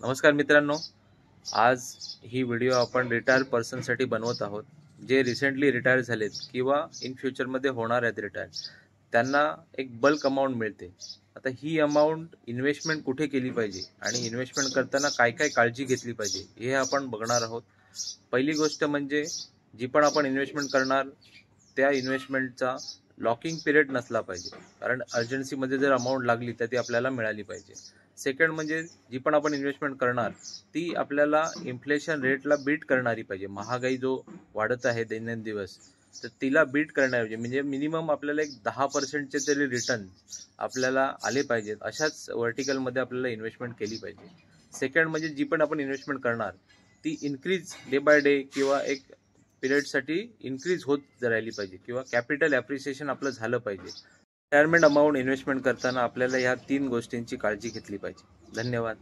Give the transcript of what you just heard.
नमस्कार मित्रांनो, आज ही व्हिडिओ आपण रिटायर पर्सनसाठी बनवत आहोत जे रिसेंटली रिटायर झालेत किंवा इन फ्युचरमध्ये होणार आहेत रिटायर. त्यांना एक बल्क अमाऊंट मिळते. आता ही अमाऊंट इन्व्हेस्टमेंट कुठे केली पाहिजे आणि इन्व्हेस्टमेंट करताना काय काय काळजी घेतली पाहिजे हे आपण बघणार आहोत. पहिली गोष्ट म्हणजे जी पण आपण इन्व्हेस्टमेंट करणार त्या इन्व्हेस्टमेंटचा लॉकिंग पिरियड नसला पाहिजे, कारण अर्जन्सीमध्ये जर अमाऊंट लागली तर ती आपल्याला मिळाली पाहिजे. सेकंड म्हणजे जी पण आपण इन्व्हेस्टमेंट करणार ती आपल्याला इन्फ्लेशन रेटला बीट करणारी पाहिजे. महागाई जो वाढत आहे दैनंदिन दिवस, तर तिला बीट करण्याऐवजी म्हणजे मिनिमम आपल्याला एक 10% तरी रिटर्न आपल्याला आले पाहिजेत, अशाच वर्टिकलमध्ये आपल्याला इन्व्हेस्टमेंट केली पाहिजे. सेकंड म्हणजे जी पण आपण इन्व्हेस्टमेंट करणार ती इन्क्रीज डे बाय डे किंवा एक पिरियडसाठी इन्क्रीज होत राहिली पाहिजे किंवा कॅपिटल ॲप्रिसिएशन आपलं झालं पाहिजे. रिटायरमेंट अमाऊंट इन्व्हेस्टमेंट करताना आपल्याला ह्या 3 गोष्टींची काळजी घेतली पाहिजे. धन्यवाद.